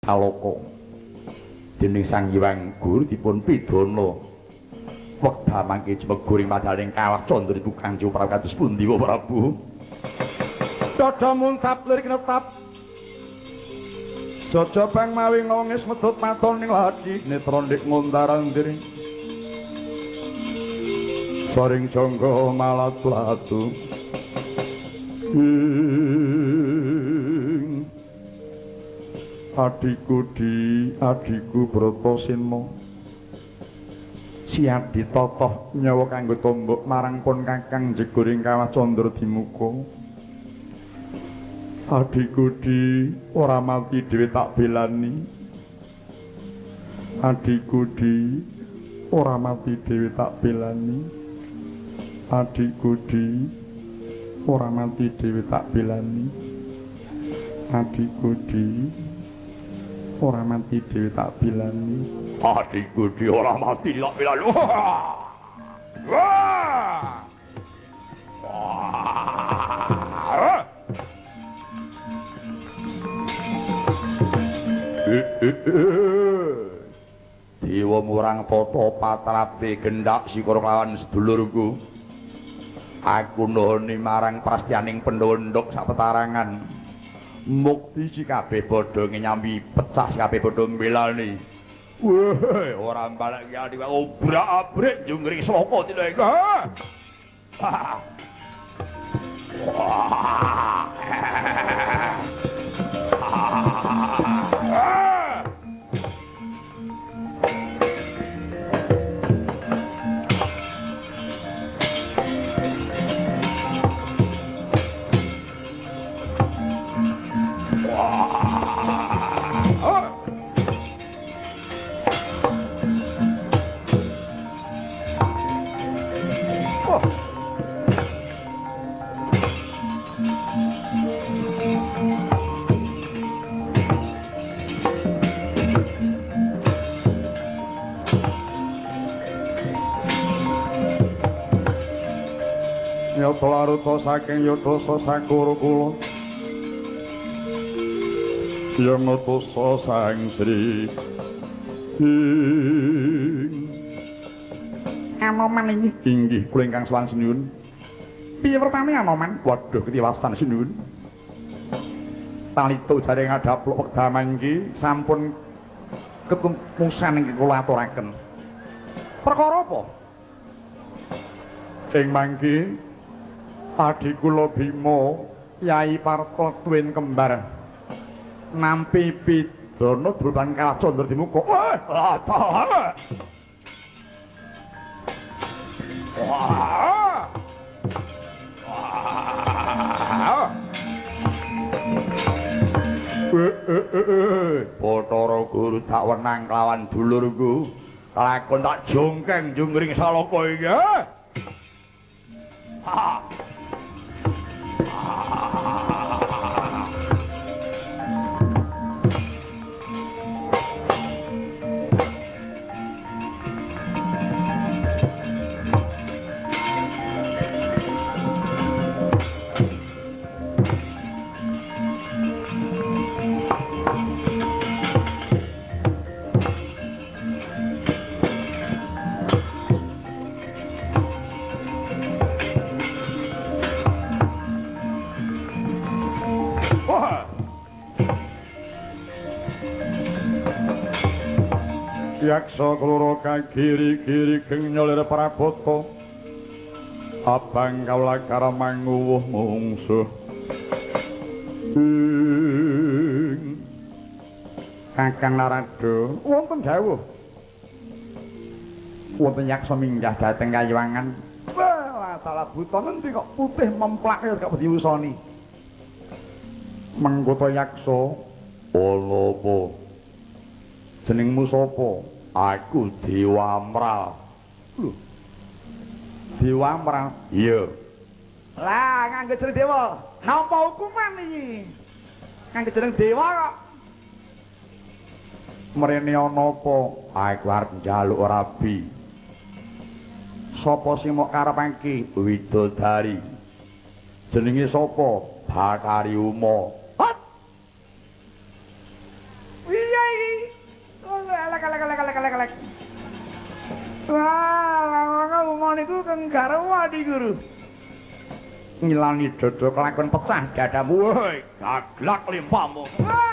Alaka dening Sang Hyang Guru dipun pidana wekdal mangke jemeguring madaling kawah candra iku Kanjeng Prabu kados pundi wa Prabu dada muntap lirik netap jaja bang mawi ngongis medhot maton ning lagi netra ndik ngontaran diri saring jangga malat-latu Adiku Bratasena siap ditotoh nyawa kanggo tombok marang pun kakang jeguring kawah candra dimuka Adiku ora mati dhewe tak belani Adiku ora mati dhewe tak belani Adiku ora mati dhewe tak belani Adiku ora mati dhewe tak bilani Adiku ora mati tak bilani Dewa murang tata patrape gendhak sikara lawan sedulurku aku nuhuni marang prastyaning pendhondhok sak petarangan mukti si kabeh padha nyambi pecah si kabeh padha mbelani wah ora balik ya obrak-abrik njungring saka tilik Nyata laruta saking Yudhasa Sakura kula yang ngutusa Sang Sri Anoman inggih kula ingkang sowan sinuwun piye wertane Anoman waduh ketiwasan sinuwun talita jaring ngadhapluk wekdal mangke sampun ketumusan ingkang kula aturaken perkara apa ing mangke Adi kula Bima Yai Parto tuwin kembar nampi pidana drupan kawah candra dimuka Bathara Guru tak wenang kelawan dulurku lakon tak jongkeng jungring salaka iki Yaksa keloro kagiri-giri geng nyolir prabata abang kaula karamanguwuh mungsuh Kakang Narada wonten dawuh wonten yaksa minggah dhateng kayuwangan wah salah buta endi kok putih memplak kok diusoni mengkota yaksa ana apa jenengmu sapa aku Dewa Amral. Lho. Dewa Amral? Iya. Lah, nganggo jeneng dewa. Napa hukuman iki? Nganggo jeneng dewa kok. Mrene ana apa? Aku arep njaluk rabi. Sapa sing mok karepake? Widodari. Jenenge sapa? Bakari Uma. Hot. Iya Kelek. Wah, ngomong niku kenggar wadi guru. Ngilani dodo kelakon pecah dadamu. Woi, gaglak limpamu. Wah!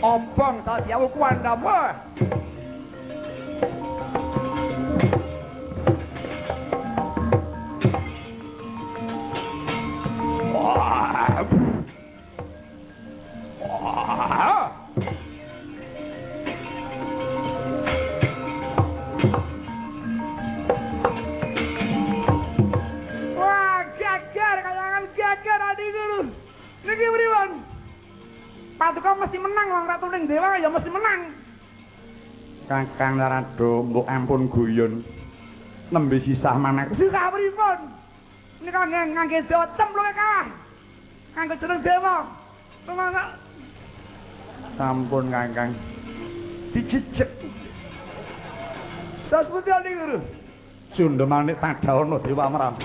Obong tak jauh kuandam. Paduka mesti menang wong Ratu ning Dewa ya mesti menang. Kakang Narado mbok ampun guyon. Nembe sisah maneh. Sisah pripun? Nika ngangge Dewa cemplunge kalah. Kanggo jeneng Dewa. Pemangga. Sampun Kakang. Dijejek. Das pundi ali Guru? Junda manik tadawana Dewa Meram.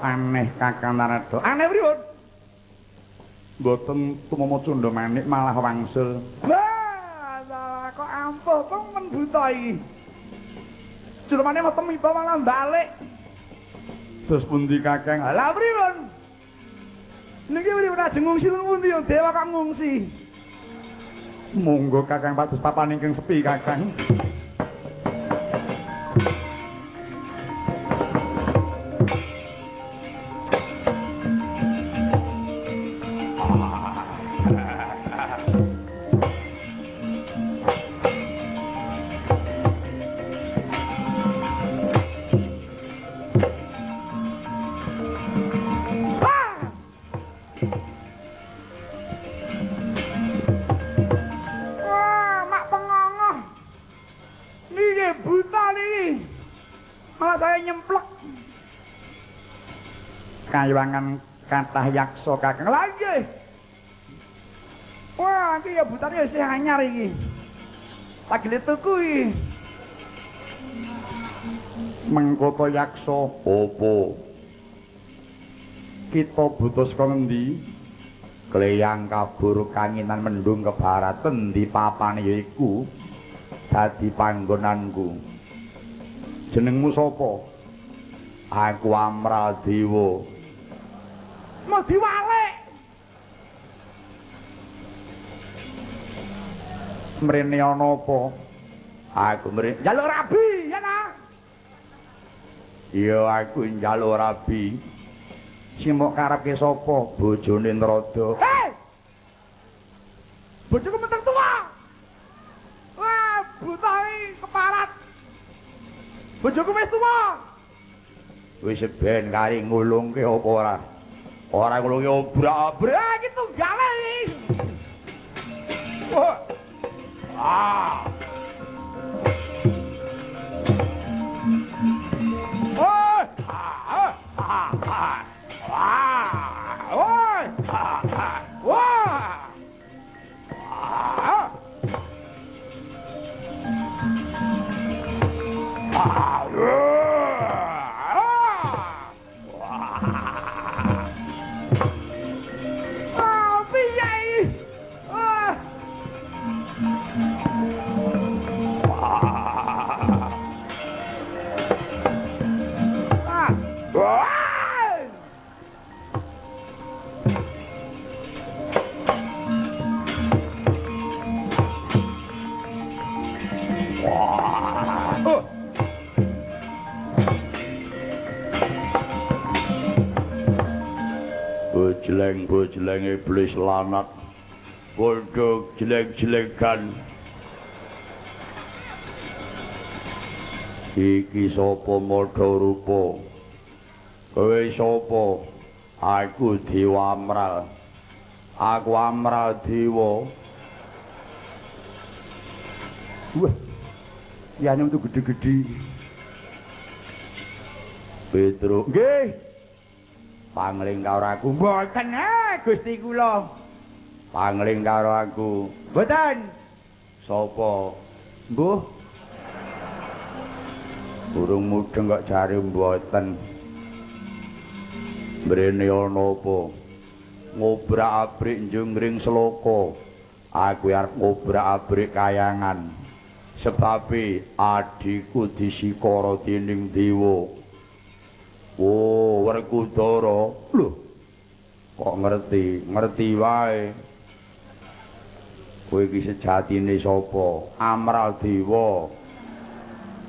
Aneh Kakang Narado. Aneh pripun? Mboten tumama Cunda Manik malah wangsul. Wah, kok ampuh kok men buta iki. Cunda Manik metu miba malah balik. Terus pundi Kakang? Lah pripun? Niki pripun ajeng ngungsi teng pundi ya Dewa kok ngungsi? Monggo Kakang pados papan ingkang sepi Kakang. Kayuwangan kathah yaksa Kakang lagi. Wah, iki ya butane isih anyar iki. Lagi tuku iki. Mengko yaksa apa? Kita buta saka ngendi? Kleyang kabur kanginan mendung ke barat endi papane yaiku dadi panggonanku. Jenengmu sapa? Aku Amradewa. Mau diwalek. Mrene ana apa? Aku mrene njaluk rabi, ya ta? Iya, aku njaluk rabi. Sing mok karepke sapa? Bojone Narada. Hei! Bojoku menteng tua. Wah, buta iki keparat. Bojoku wis tua. Wis ben kari ngulungke apa ora? Ora ngulungi obrak-obrak iki tunggale iki. jeleng iblis lanat. Padha jeleng-jelengan. Iki sapa madha rupa? Kowe sapa? Aku Dewa Amral. Aku Amral Dewa. Wah. Yane itu gede-gede. Petruk, nggih. Pangling karo aku mboten Gusti kula. Pangling karo aku. Mboten. Sapa? Mbuh. Burung mudeng kok jare mboten. Mrene ana apa? Ngobrak-abrik njungring sloka. Aku arep ngobrak-abrik kayangan. Sebabe adhiku disikara dening dewa. Oh, Werkudara. Lho. Kok ngerti? Ngerti wae. Kowe iki sejatine sapa? Amral Dewa.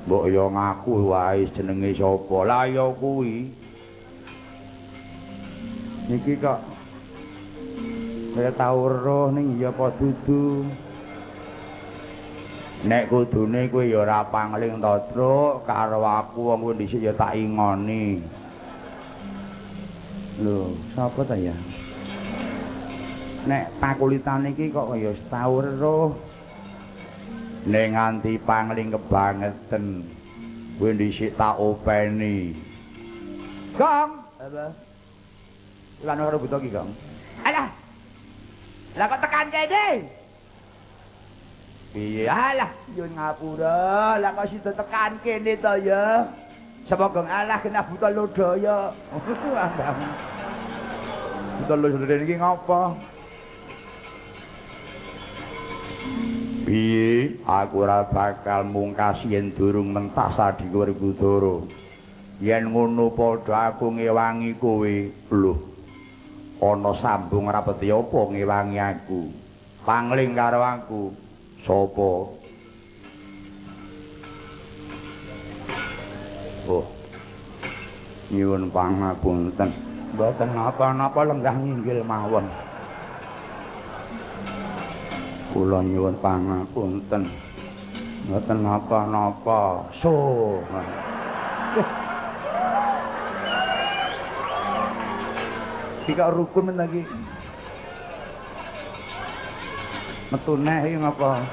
Mbok ya ngaku wae jenenge sapa? Lah ya kuwi. Niki kok kaya tau roh ning ya apa dudu. Nek kudune kowe ya ora pangling to, Truk, karo aku wong kowe dhisik ya tak ingoni. Lho, sapa ta ya? Nek pakulitan iki kok ya tau roh. Nek nganti pangling kebangeten, kowe dhisik tak openi. Gong, apa? Lan ora buta iki, Gong. Alah. Lah kok tekan kene? Piye alah nyun ngapura, lah kok sida tekan kene to ya. Semoga alah kena buta lodaya. Buta lodaya iki ngapa? Piye aku ora bakal mungkas yen durung mentas Adhika Werkudara. Yen ngono padha aku ngewangi kowe. Lho. Ana sambung rapeti apa ngewangi aku? Pangling karo aku. Sapa? Oh. Nyuwun pangapunten. Mboten napa-napa lenggah nginggil mawon. Kula nyuwun pangapunten. Mboten napa-napa. So. Iki rukun men lagi. Metu neh iki ngapa?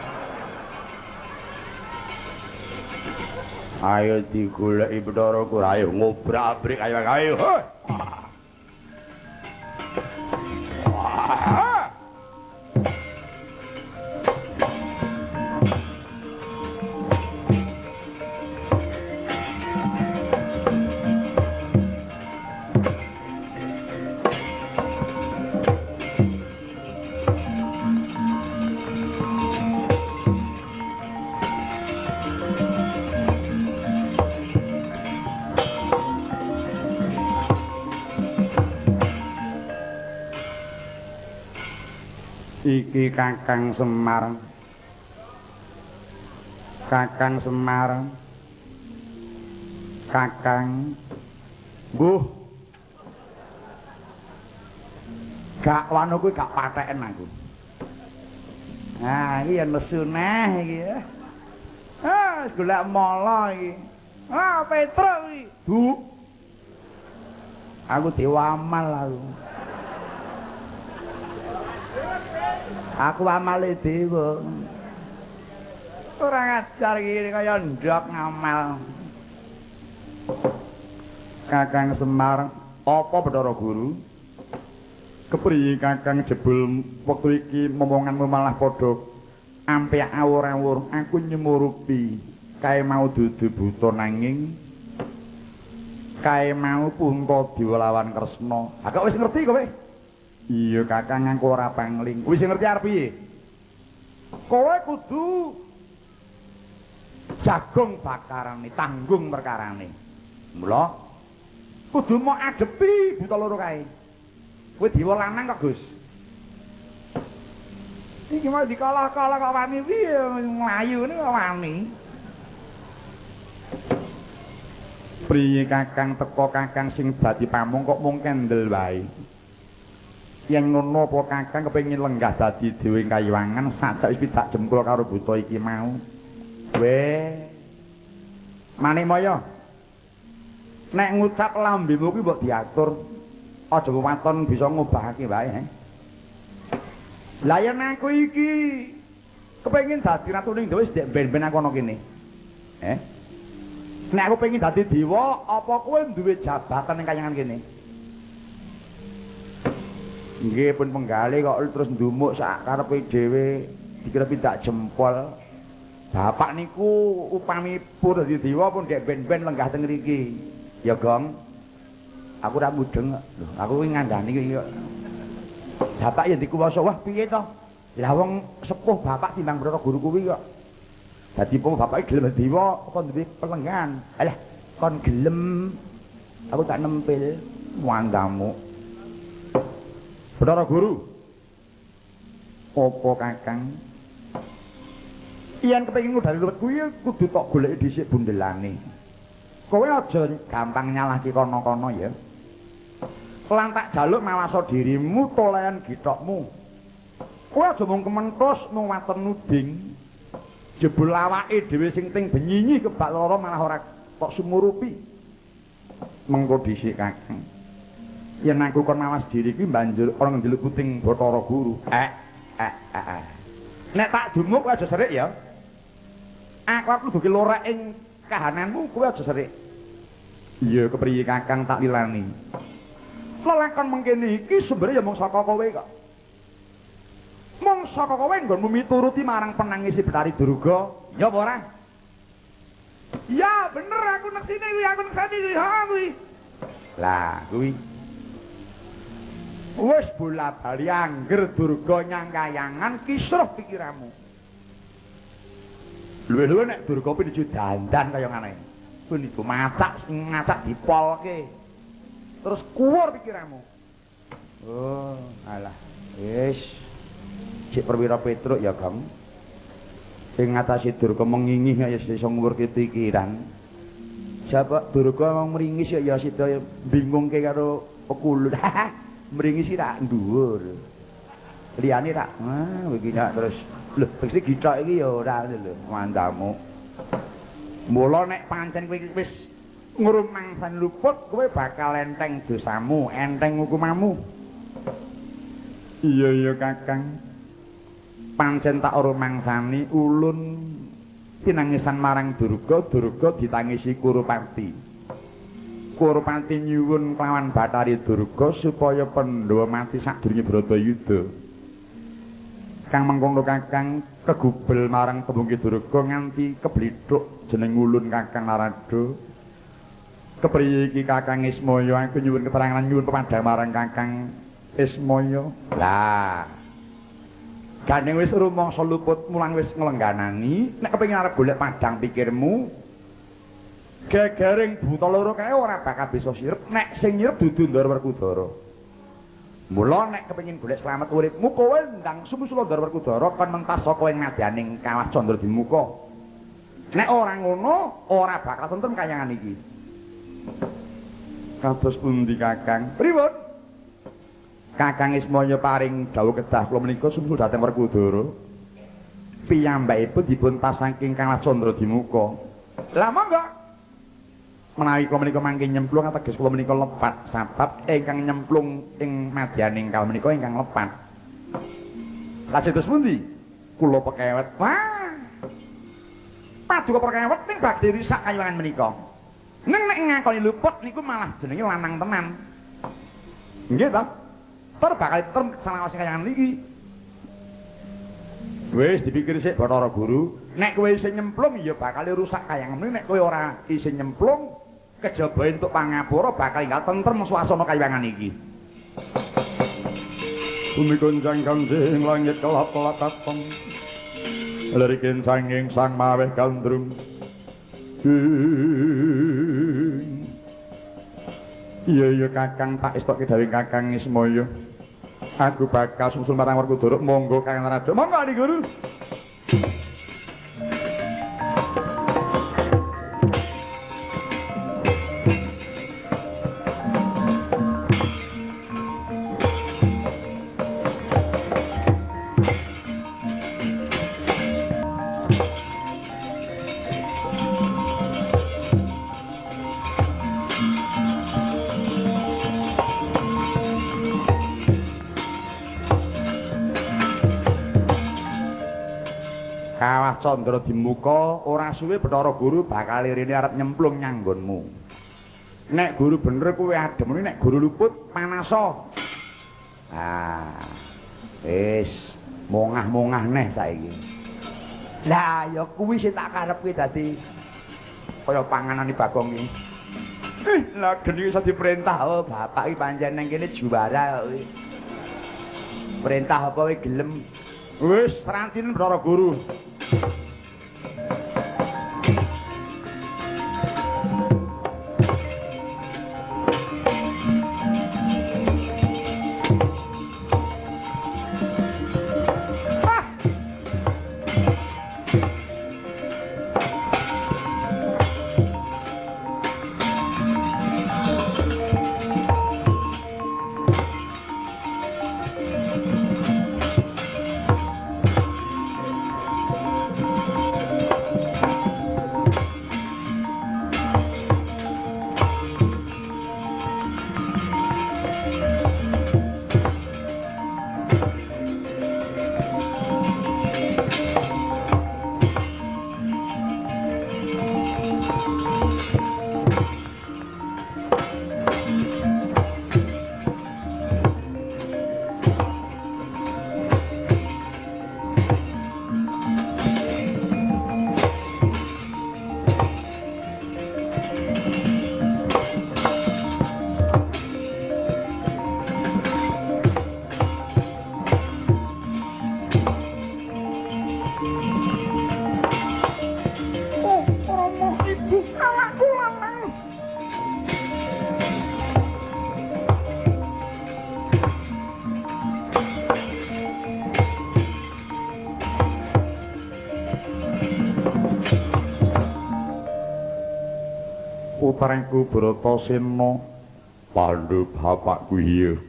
Ayo digoleki Bathara Kura, ayo ngobrak-abrik ayo ayo. Iki Kakang Semar. Kakang Semar. Kakang Mbuh. Gak wano kuwi gak patheken aku. Nah, iki yen nesu neh iki ya. Ah, golek mala iki. Ah, Petruk iki. Bu. Aku Dewa Amal aku. Aku amale dewa. Ora ngajar iki kaya ndok ngamal. Kakang Semar, apa Bathara Guru? Kepriye Kakang jebul wektu iki momonganmu malah padha ampek awur-awur. Aku nyemurupi kae mau dudu buta nanging kae mau Puntadewa lawan Kresna. Ha kok wis ngerti kowe? Iya Kakang aku ora pangling. Wis ngerti arep piye? Kowe kudu jagung bakarane, tanggung perkarane. Mula kudu mau adepi buta loro kae. Kowe dewa lanang kok, Gus. Iki mau dikalah-kalah kok wani piye mlayu niku kok wani. Priye Kakang teko Kakang sing dadi pamung kok mung kendel wae. Yen ngono apa Kakang kepengin lenggah dadi dewe Kayuwangan sajak wis pidak jempol karo buta iki mau. Weh. Manikmaya. Nek ngucap lambemu kuwi mbok diatur. Aja waton bisa ngobahake wae. Lah yen aku iki kepengin dadi ratu ning dewe wis ben-ben aku ana kene. Nek aku pengin dadi dewa, apa kowe duwe jabatan ning Kayuwangan kene? Nggih pun penggalih kok terus ndumuk sak karepe dhewe dikira pidak jempol. Bapak niku upami pun dadi dewa pun gek ben-ben lenggah teng mriki. Ya, Gong. Aku ora mudeng. Lho, aku kuwi ngandani iki kok. Bapak ya dikuwasa wah piye to? Lah wong sepuh bapak timbang Brata Guru kuwi kok. Dadi pun bapak gelem dewa apa duwe pelengan. Alah, kon gelem aku tak nempel wandamu. Brata Guru. Apa Kakang? Yen kepengin ngudari luwet kuwi kudu tok goleki dhisik bundelane. Kowe aja gampang nyalahke kono-kono ya. Lan tak jaluk mawasa dirimu tolehan githokmu. Kowe aja mung kementhus mung waten nuding. Jebul awake dhewe sing ting benyinyi kebak lara malah ora kok sumurupi. Mengko dhisik Kakang. Yen aku kon mawas diri kuwi banjur ora ndelok puting Bathara Guru. Nek tak dumuk kowe aja serik ya. Aku kudu lorek ing kahananmu kowe aja serik. Iya kepriye Kakang tak lilani. Lelakon mengkene iki sumbere ya mung saka kowe kok. Mung saka kowe nggonmu mituruti marang penangisi Betari Durga, ya apa ora? Ya bener aku neksine kuwi, aku neksani kuwi, ha kuwi. Lah kuwi wis bola-bali angger Durga nyang Kayuwangan kisruh pikiranmu. Luwe-luwe nek Durga pinuju dandan kaya ngene. Kuwi niku macak sing ngacak dipolke. Terus kuwur pikiranmu. Oh, alah. Wis. Cek perwira Petruk ya, Gong. Sing ngatasi Durga mengingih ya iso nguwurke pikiran. Siapa Durga wong mringis ya sida bingungke karo pekulut. Mringis ra dhuwur. Liyane ra. Iki terus lho, mesti githok iki ya ora lho, mandamu. Mula nek pancen kowe wis ngrumangsani luput, kowe bakal enteng dosamu, enteng hukumamu. Iya Kakang. Pancen tak rumangsani ulun tinangisan marang Durga, Durga ditangisi Kurupati. Kurupati nyuwun kelawan Bathari Durga supaya Pandhawa mati sadurunge Bratayuda. Kang mengkono Kakang kegubel marang tembung Durga nganti keblithuk jeneng ulun Kakang Narada. Kepriye iki Kakang Ismaya aku nyuwun keterangan nyuwun pepadang marang Kakang Ismaya. Lah. Gandeng wis rumangsa luput mulang wis nglengganani nek kepengin arep golek padang pikirmu gegereng buta loro kae ora bakal bisa sirep nek sing nyirep dudu Ndara Werkudara. Mula nek kepengin golek slamet uripmu kowe ndang sumusula Ndara Werkudara kon mentas saka ing madyaning Kawah Candradimuka. Nek ora ngono ora bakal tentrem Kayuwangan iki. Kados pundi Kakang? Pripun? Kakang Ismaya paring dawuh kedah kula menika sumusul dhateng Werkudara. Piyambakipun dipun pas saking Kawah Candradimuka. Lah monggo. Menawi kula menika mangke nyemplung ateges kula menika lepat sabab ingkang nyemplung ing madyaning kawah menika ingkang lepat. Kados pundi? Kula pekewet. Wah. Paduka pekewet ning bagdi risak Kayuwangan menika. Ning nek ngakoni luput niku malah jenenge lanang tenan. Nggih ta? Ter bakal term salawase Kayuwangan iki. Wis dipikir sik Bathara Guru, nek kowe isih nyemplung ya bakal rusak Kayuwangan. Nek kowe ora isih nyemplung, kejaba entuk pangapura bakal ingkang tentrem swasana Kayuwangan iki. Bumi gonjang kanjing langit kelap-kelatapan. Lirikin sanging sang maweh gandrung. Iya Kakang tak istoke dawuh Kakang Ismaya. Aku bakal sungsul marang Werkudara monggo Kakang Narada. Monggo Adi Guru. Kawah Candra dimuka ora suwe Bathara Guru bakal rene arep nyemplung nyanggonmu. Nek guru bener kuwi adem, nek guru luput panasa. Ah. Wis mongah-mongah neh saiki. Lah ya kuwi sing tak karepke dadi kaya panganane Bagong iki. Lah geni iso diperintah oh bapak iki pancen nang kene juara kuwi. Perintah apa kowe gelem? Wis serantinen Bathara Guru. Putrengku Bratasena, Pandhu bapakku iya.